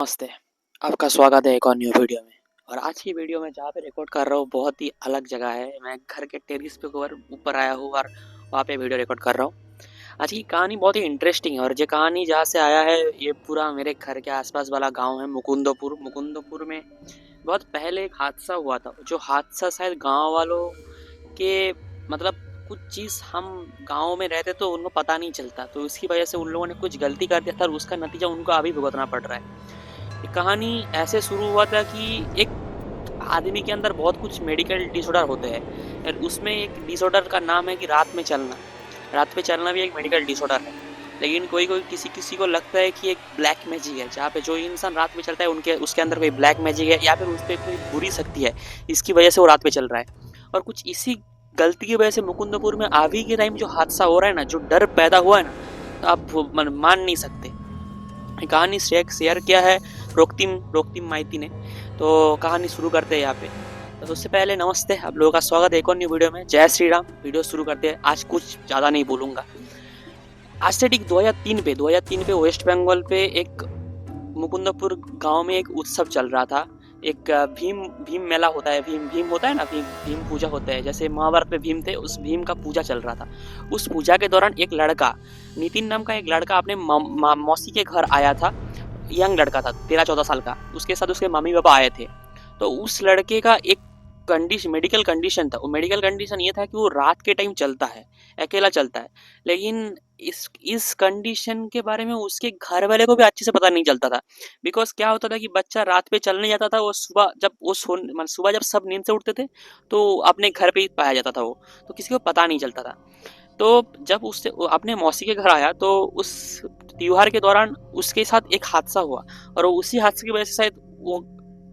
नमस्ते, आपका स्वागत है एक और न्यू वीडियो में। और आज की वीडियो में जहाँ पे रिकॉर्ड कर रहा हूँ बहुत ही अलग जगह है। मैं घर के टेरेस पे ऊपर आया हूँ और वहाँ पे वीडियो रिकॉर्ड कर रहा हूँ। आज की कहानी बहुत ही इंटरेस्टिंग है और ये कहानी जहाँ से आया है ये पूरा मेरे घर के आसपास वाला गांव है मुकुंदपुर। मुकुंदपुर में बहुत पहले एक हादसा हुआ था, जो हादसा शायद गाँव वालों के मतलब कुछ चीज़ हम गाँव में रहते तो उनको पता नहीं चलता, तो इसकी वजह से उन लोगों ने कुछ गलती कर दिया था और उसका नतीजा उनको अभी भुगतना पड़ रहा है। ये कहानी ऐसे शुरू हुआ था कि एक आदमी के अंदर बहुत कुछ मेडिकल डिसऑर्डर होते हैं और उसमें एक डिसऑर्डर का नाम है कि रात में चलना। रात में चलना भी एक मेडिकल डिसऑर्डर है, लेकिन कोई कोई किसी किसी को लगता है कि एक ब्लैक मैजिक है, जहाँ पे जो इंसान रात में चलता है उनके उसके अंदर कोई ब्लैक मैजिक है या फिर उस पर कोई बुरी शक्ति है, इसकी वजह से वो रात में चल रहा है। और कुछ इसी गलती की वजह से मुकुंदपुर में अभी के टाइम जो हादसा हो रहा है ना, जो डर पैदा हुआ है ना, तो आप मान नहीं सकते। कहानी शेयर किया है रोक्तिम माइती ने। तो कहानी शुरू करते हैं यहाँ पे। तो सबसे पहले नमस्ते, आप लोगों का स्वागत है एक और न्यू वीडियो में। जय श्री राम। वीडियो शुरू करते हैं। आज कुछ ज़्यादा नहीं बोलूँगा। आज से ठीक 2003 पे वेस्ट बंगाल पे एक मुकुंदपुर गांव में एक उत्सव चल रहा था। एक भीम भीम मेला होता है, भीम भीम होता है ना, भीम भीम पूजा होता है। जैसे महाभारत में भीम थे, उस भीम का पूजा चल रहा था। उस पूजा के दौरान एक लड़का, नितिन नाम का एक लड़का अपने मौसी के घर आया था। यंग लड़का था, 13-14 साल का। उसके साथ उसके मम्मी पापा आए थे। तो उस लड़के का एक मेडिकल कंडीशन था। वो मेडिकल कंडीशन ये था कि वो रात के टाइम चलता है, अकेला चलता है। लेकिन इस कंडीशन के बारे में उसके घर वाले को भी अच्छे से पता नहीं चलता था। बिकॉज क्या होता था कि बच्चा रात पे चलने जाता था, वो सुबह जब सब नींद से उठते थे तो अपने घर पे ही पाया जाता था वो, तो किसी को पता नहीं चलता था। तो जब उससे वो अपने मौसी के घर आया तो उस त्योहार के दौरान उसके साथ एक हादसा हुआ और उसी हादसे की वजह से शायद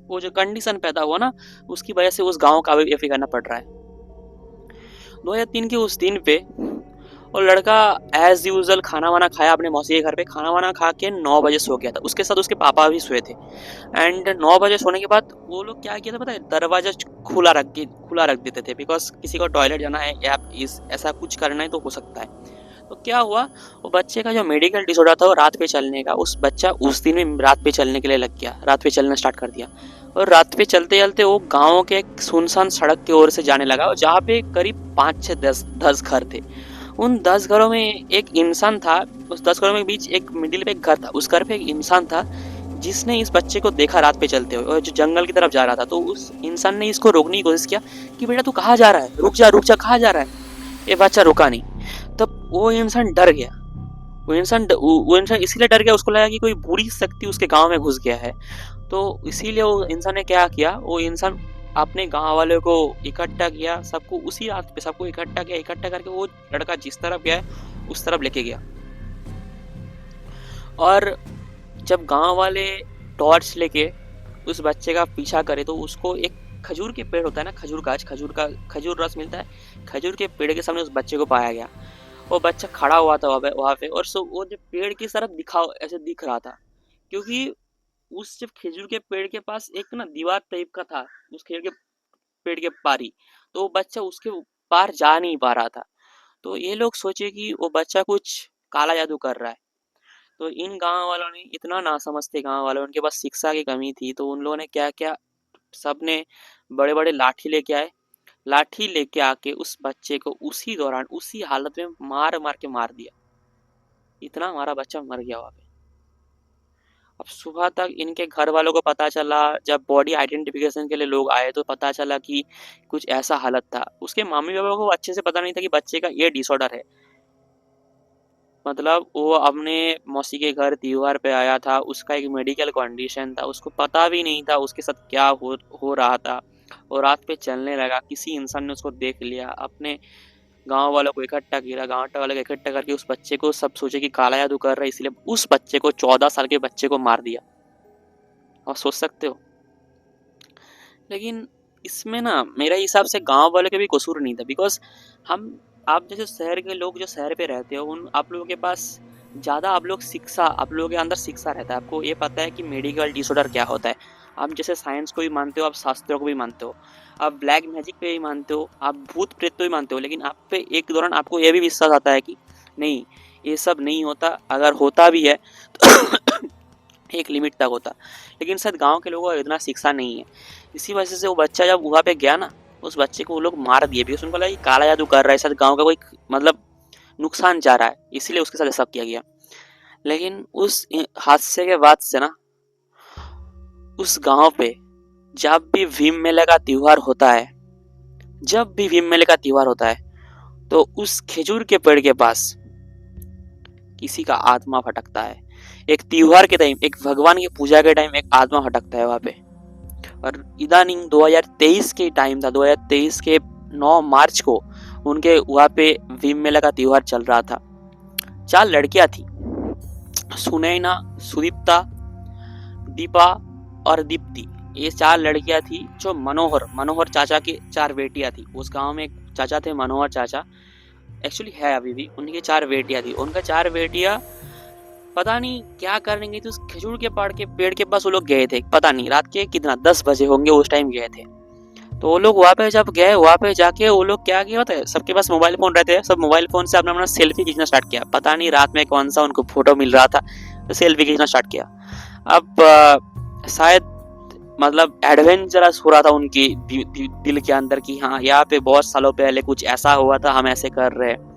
वो जो कंडीशन पैदा हुआ ना, उसकी वजह से उस गांव का भी एफी करना पड़ रहा है। 2003 के उस दिन पे और लड़का एज यूजल खाना वाना खाया अपने मौसी के घर पे। खाना वाना खा के 9 बजे सो गया था। उसके साथ उसके पापा भी सोए थे। एंड 9 बजे सोने के बाद वो लोग क्या किया था पता है, दरवाजा खुला रख देते थे। बिकॉज किसी को टॉयलेट जाना है या ऐसा कुछ करना है तो हो सकता है। तो क्या हुआ, वो बच्चे का जो मेडिकल डिसऑर्डर था वो रात पे चलने का, उस बच्चा उस दिन में रात पे चलने के लिए लग गया, रात पे चलना स्टार्ट कर दिया। और रात पे चलते चलते वो गाँव के एक सुनसान सड़क की ओर से जाने लगा, जहाँ पे करीब 5 से 10 घर थे। उन 10 घरों में एक इंसान था। उस 10 घरों में बीच एक मिडिल पे एक घर था। उस घर पे एक इंसान था जिसने इस बच्चे को देखा रात पे चलते हुए और जो जंगल की तरफ जा रहा था। तो उस इंसान ने इसको रोकने की कोशिश किया कि बेटा तू कहाँ जा रहा है, रुक जा कहाँ जा रहा है। ये बच्चा रुका नहीं। तब वो इंसान डर गया। वो इंसान इसलिए डर गया, उसको लगा कि कोई बुरी शक्ति उसके गांव में घुस गया है। तो इसीलिए वो इंसान ने क्या किया, वो इंसान अपने गांव वाले को इकट्ठा किया, सबको उसी रात पे सबको इकट्ठा किया। इकट्ठा करके वो लड़का जिस तरफ गया उस तरफ लेके गया। और जब गांव वाले टॉर्च लेके उस बच्चे का पीछा करे तो उसको एक खजूर के पेड़ होता है ना, खजूर रस मिलता है, खजूर के पेड़ के सामने उस बच्चे को पाया गया। वो बच्चा खड़ा हुआ था वहाँ पे और वो जो पेड़ की तरफ ऐसे दिख रहा था, क्योंकि उस जब खजूर के पेड़ के पास एक ना दीवार टाइप का था, उस खजूर के पेड़ के पारी। तो वो बच्चा उसके पार जा नहीं पा रहा था। तो ये लोग सोचे कि वो बच्चा कुछ काला जादू कर रहा है। तो इन गांव वालों ने इतना ना समझते, गांव वालों उनके पास शिक्षा की कमी थी, तो उन लोगों ने क्या क्या, सबने बड़े बड़े लाठी लेके आए। लाठी लेके आके उस बच्चे को उसी दौरान उसी हालत में मार मार के मार दिया। इतना हमारा बच्चा मर गया वहाँ पे। अब सुबह तक इनके घर वालों को पता चला, जब बॉडी आइडेंटिफिकेशन के लिए लोग आए तो पता चला कि कुछ ऐसा हालत था। उसके मम्मी पापा को अच्छे से पता नहीं था कि बच्चे का ये डिसऑर्डर है। मतलब वो अपने मौसी के घर त्योहार पे आया था, उसका एक मेडिकल कंडीशन था, उसको पता भी नहीं था उसके साथ क्या हो रहा था। और रात पे चलने लगा, किसी इंसान ने उसको देख लिया, अपने गांव वालों को इकट्ठा किया। गांव वालों को इकट्ठा करके उस बच्चे को सब सोचे कि काला जादू कर रहा है, इसलिए उस बच्चे को 14 साल के बच्चे को मार दिया। और सोच सकते हो। लेकिन इसमें ना मेरे हिसाब से गांव वालों के भी कसूर नहीं था। बिकॉज हम आप जैसे शहर के लोग जो शहर पे रहते हो, उन आप लोगों के पास ज़्यादा आप लोगों के अंदर शिक्षा रहता है। आपको ये पता है कि मेडिकल डिसऑर्डर क्या होता है। आप जैसे साइंस को भी मानते हो, आप शास्त्रों को भी मानते हो, आप ब्लैक मैजिक पे भी मानते हो, आप भूत प्रेत पे भी मानते हो। लेकिन आप पे एक दौरान आपको यह भी विश्वास आता है कि नहीं, ये सब नहीं होता, अगर होता भी है तो एक लिमिट तक होता। लेकिन शायद गांव के लोगों को इतना शिक्षा नहीं है, इसी वजह से वो बच्चा जब वहाँ पे गया ना, उस बच्चे को वो लोग मार दिए, बिकॉज उनको लगा कि काला जादू कर रहा है, शायद गांव का कोई मतलब नुकसान चाह रहा है, इसीलिए उसके साथ ऐसा किया गया। लेकिन उस हादसे के बाद से ना उस गांव पे जब भी भीम मेले का त्योहार होता है, जब भी भीम मेले का त्योहार होता है, तो उस खजूर के पेड़ के पास किसी का आत्मा भटकता है। एक त्योहार के टाइम, एक भगवान की पूजा के टाइम एक आत्मा भटकता है वहां पे। और इदानिंग 2023 के टाइम था, 2023 के 9 मार्च को उनके वहां पे भीम मेला का त्योहार चल रहा था। 4 लड़कियां थी, सुनैना, सुदीप्ता, दीपा और दीप्ति। ये 4 लड़कियां थी जो मनोहर चाचा की 4 बेटियां थी। उस गांव में एक चाचा थे, मनोहर चाचा, एक्चुअली है अभी भी, उनकी 4 बेटियां थी। उनका 4 बेटियां पता नहीं क्या करने गई थी, उस खजूर के पेड़ के पास वो लोग गए थे। पता नहीं रात के कितना 10 बजे होंगे, उस टाइम गए थे। तो वो लोग वहाँ पे जब गए, वहाँ पे जाके वो लोग क्या किया होता है, सबके पास मोबाइल फोन रहते हैं, सब मोबाइल फोन से अपना अपना सेल्फी खींचना स्टार्ट किया। पता नहीं रात में कौन सा उनको फोटो मिल रहा था, तो सेल्फी खींचना स्टार्ट किया। अब शायद मतलब एडवेंचरस हो रहा था उनकी दिल के अंदर कि हाँ यहाँ पे बहुत सालों पहले कुछ ऐसा हुआ था, हम ऐसे कर रहे हैं।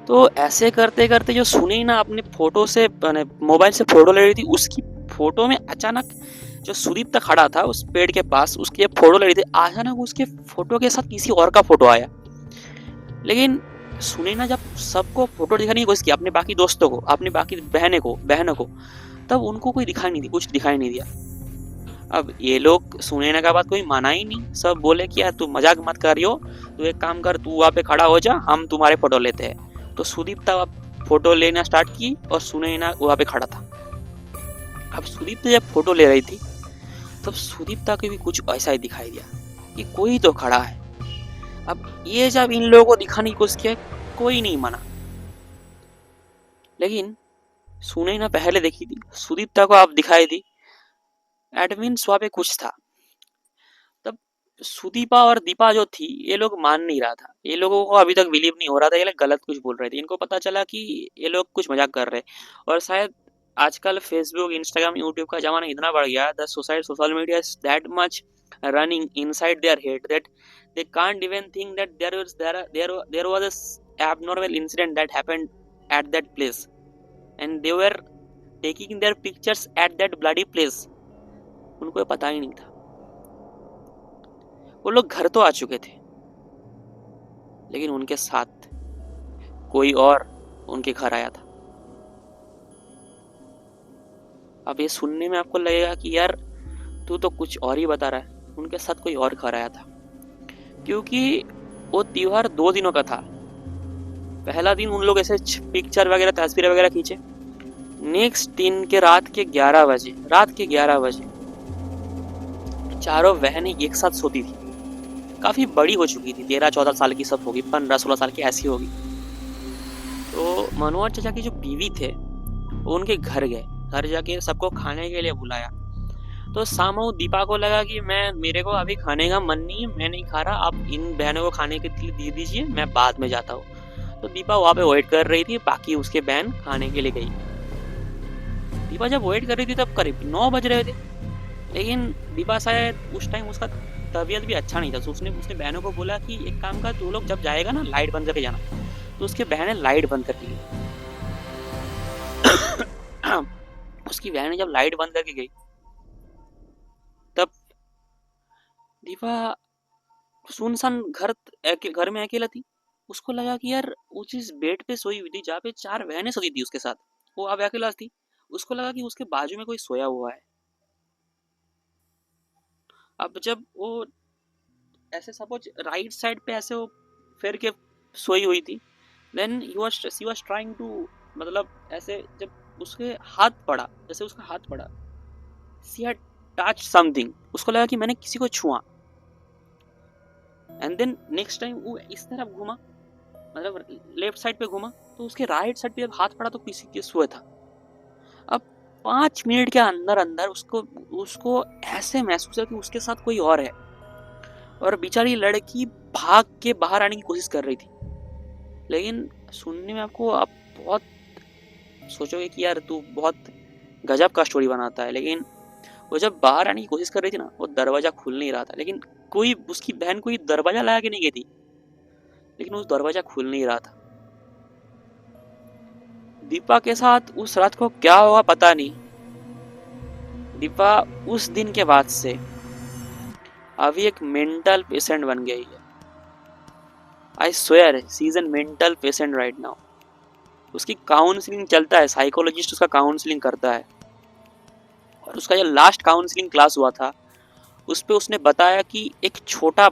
तो ऐसे करते करते जो सुनी ना अपने फोटो से, मोबाइल से फोटो ले रही थी, उसकी फोटो में अचानक जो सुदीप तक खड़ा था उस पेड़ के पास, उसकी फोटो ले रही थी, अचानक उसके फोटो के साथ किसी और का फोटो आया। लेकिन सुनी ना जब सबको फोटो दिखाने की कोशिश की, अपने बाकी दोस्तों को, अपनी बाकी बहनों को, तब उनको कोई दिखाई नहीं दी, कुछ दिखाई नहीं दिया। अब ये लोग सुनने का बात कोई माना ही नहीं, सब बोले कि यार तू मजाक मत करियो, तू एक काम कर, तू वहाँ पे खड़ा हो जा, हम तुम्हारे फोटो लेते हैं। तो सुदीप्ता फोटो लेना स्टार्ट की और सुनैना वहाँ पे खड़ा था। अब सुदीप्ता जब फोटो ले रही थी, तब सुदीप्ता को भी कुछ ऐसा ही दिखाई दिया कि कोई तो खड़ा है। अब ये जब इन लोगों को दिखाने की कोशिश किया, कोई नहीं माना। लेकिन सुनैना पहले देखी थी, सुदीप्ता को अब दिखाई दी, एडमिन वहाँ पे कुछ था। तब सुदीपा और दीपा जो थी, ये लोग मान नहीं रहा था, ये लोगों को अभी तक बिलीव नहीं हो रहा था, ये लोग गलत कुछ बोल रहे थे। इनको पता चला कि ये लोग कुछ मजाक कर रहे हैं। और शायद आजकल फेसबुक, इंस्टाग्राम, यूट्यूब का जमाना इतना बढ़ गया, the social media is that much running inside their head that they can't even think that there was a abnormal incident that happened at that place, and they were taking their pictures at that bloody place. उनको पता ही नहीं था। वो लोग घर तो आ चुके थे, लेकिन उनके साथ कोई और उनके घर आया था। अब ये सुनने में आपको लगेगा कि यार तू तो कुछ और ही बता रहा है, उनके साथ कोई और घर आया था। क्योंकि वो त्योहार 2 दिनों का था। पहला दिन उन लोग ऐसे पिक्चर वगैरह, तस्वीरें वगैरह खींचे। नेक्स्ट दिन के रात के 11 बजे चारों बहनें एक साथ सोती थी। काफी बड़ी हो चुकी थी, 13-14 साल की सब होगी, 15-16 साल की ऐसी होगी। तो मनोहर चाचा की जो बीवी थे, वो उनके घर गए, घर जाके सबको खाने के लिए बुलाया। तो सामू दीपा को लगा कि मेरे को अभी खाने का मन नहीं है, मैं नहीं खा रहा, आप इन बहनों को खाने के लिए दे दीजिए, मैं बाद में जाता हूँ। तो दीपा वहाँ पे वेट कर रही थी, बाकी उसके बहन खाने के लिए गई। दीपा जब वेट कर रही थी तब करीब 9 बज रहे थे। लेकिन दीपा शायद उस टाइम उसका तबीयत भी अच्छा नहीं था, तो उसने बहनों को बोला कि एक काम कर, तू लोग जब जाएगा ना लाइट बंद करके जाना। तो उसके बहन लाइट बंद कर दी। उसकी बहन जब लाइट बंद करके गई, तब दीपा सुनसान घर में अकेला थी। उसको लगा कि यार वो जिस बेड पे सोई हुई थी, जहाँ पे 4 बहनें सोती थी उसके साथ, वो अब अकेला थी। उसको लगा कि उसके बाजू में कोई सोया हुआ है। अब जब वो ऐसे सपोज राइट साइड पे ऐसे वो फेर के सोई हुई थी, then she was trying to, मतलब ऐसे जब उसके हाथ पड़ा, जैसे उसका हाथ पड़ा, शी हैड टच समथिंग, उसको लगा कि मैंने किसी को छुआ। एंड देन नेक्स्ट टाइम वो इस तरफ घूमा, मतलब लेफ्ट साइड पे घूमा, तो उसके राइट साइड पे जब हाथ पड़ा तो किसी के सोए था। अब 5 मिनट के अंदर अंदर उसको ऐसे महसूस है कि उसके साथ कोई और है। और बेचारी लड़की भाग के बाहर आने की कोशिश कर रही थी। लेकिन सुनने में आपको आप बहुत सोचोगे कि यार तू बहुत गजब का स्टोरी बनाता है। लेकिन वो जब बाहर आने की कोशिश कर रही थी ना, वो दरवाजा खुल नहीं रहा था, लेकिन कोई उसकी बहन कोई दरवाजा लगा के नहीं गई थी, लेकिन उस दरवाजा खुल नहीं रहा था। दीपा के साथ उस रात को क्या हुआ पता नहीं। दीपा उस दिन के बाद से अभी एक मेंटल पेशेंट बन गई है। I swear she is an mental patient right now. उसकी काउंसलिंग चलता है, साइकोलॉजिस्ट उसका काउंसलिंग करता है। और उसका जो लास्ट काउंसलिंग क्लास हुआ था उस पे उसने बताया कि एक छोटा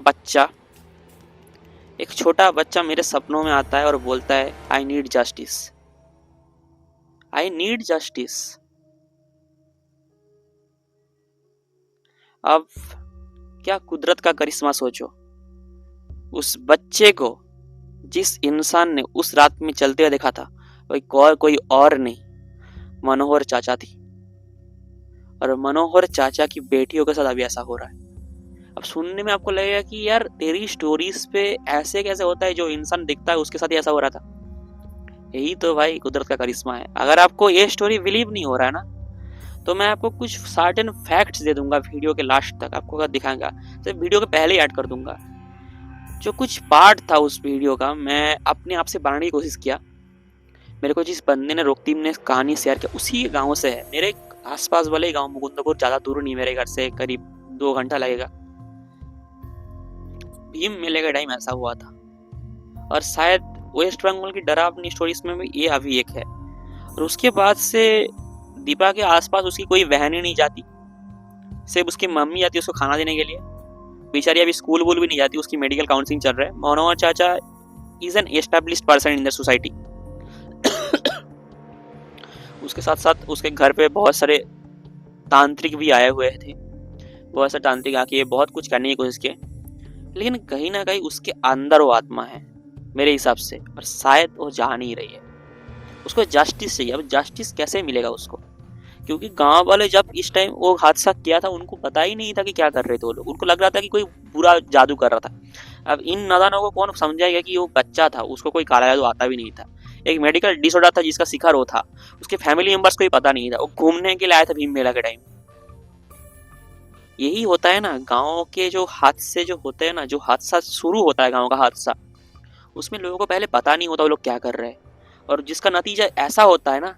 बच्चा मेरे सपनों में आता है और बोलता है I need justice, I need justice. अब क्या कुदरत का करिश्मा सोचो, उस बच्चे को जिस इंसान ने उस रात में चलते हुए देखा था कोई और नहीं, मनोहर चाचा थी। और मनोहर चाचा की बेटियों के साथ अभी ऐसा हो रहा है। अब सुनने में आपको लगेगा कि यार तेरी स्टोरीज पे ऐसे कैसे होता है, जो इंसान दिखता है उसके साथ ही ऐसा हो रहा था। यही तो भाई कुदरत का करिश्मा है। अगर आपको ये स्टोरी बिलीव नहीं हो रहा है ना, तो मैं आपको कुछ सर्टेन फैक्ट्स दे दूंगा वीडियो के लास्ट तक, आपको अगर दिखाऊंगा तो वीडियो के पहले ही ऐड कर दूंगा। जो कुछ पार्ट था उस वीडियो का मैं अपने आप से बनाने की कोशिश किया। मेरे को जिस बंदे ने रोकतीम ने कहानी शेयर किया उसी गांव से है, मेरे आसपास वाले गांव मुकुंदपुर, ज़्यादा दूर नहीं, मेरे घर से करीब 2 घंटा लगेगा। भीम मेले का टाइम ऐसा हुआ था। और शायद वेस्ट बंगाल की डरावनी स्टोरीज में भी ये अभी एक है। और उसके बाद से दीपा के आसपास उसकी कोई बहन ही नहीं जाती, सिर्फ उसकी मम्मी जाती है उसको खाना देने के लिए। बेचारी अभी स्कूल वूल भी नहीं जाती, उसकी मेडिकल काउंसलिंग चल रहा है। मनोहर चाचा is an established person in the society. उसके साथ साथ उसके घर पे बहुत सारे तांत्रिक भी आए हुए थे, बहुत सारे तांत्रिक आके बहुत कुछ करने की कोशिश की, लेकिन कहीं ना कहीं उसके अंदर वो आत्मा है मेरे हिसाब से, और शायद वो जा नहीं रही है। उसको जस्टिस चाहिए। अब जस्टिस कैसे मिलेगा उसको, क्योंकि गांव वाले जब इस टाइम वो हादसा किया था उनको पता ही नहीं था कि क्या कर रहे थे वो लोग। उनको लग रहा था कि कोई बुरा जादू कर रहा था। अब इन नादानों को कौन समझाएगा कि वो बच्चा था, उसको कोई काला जादू आता भी नहीं था, एक मेडिकल डिसऑर्डर था जिसका शिकार वो था, उसके फैमिली मेंबर्स को भी पता नहीं था, वो घूमने के लिए आया था भीम मेला के टाइम। यही होता है ना, गाँव के जो हादसे जो होते हैं ना, जो हादसा शुरू होता है गाँव का हादसा, उसमें लोगों को पहले पता नहीं होता वो लोग क्या कर रहे हैं, और जिसका नतीजा ऐसा होता है ना,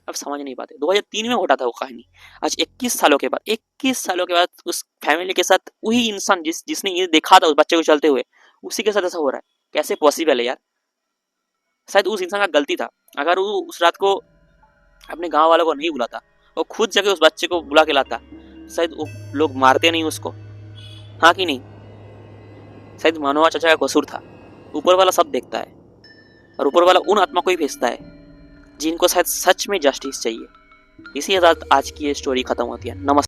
अब समझ नहीं पाते। 2003 में घटा था वो कहानी। आज 21 सालों के बाद उस फैमिली के साथ वही इंसान जिसने ये देखा था उस बच्चे को चलते हुए, उसी के साथ ऐसा हो रहा है। कैसे पॉसिबल है यार। शायद उस इंसान का गलती था, अगर वो उस रात को अपने गांव वालों को नहीं बुलाता, वो खुद जगह उस बच्चे को बुला के लाता, शायद वो लोग मारते नहीं उसको। हाँ कि नहीं। शायद मनोहर चाचा का कसूर था। ऊपर वाला सब देखता है, और ऊपर वाला उन आत्मा को ही भेजता है जिनको शायद सच में जस्टिस चाहिए। इसी के साथ आज की ये स्टोरी खत्म होती है। नमस्कार।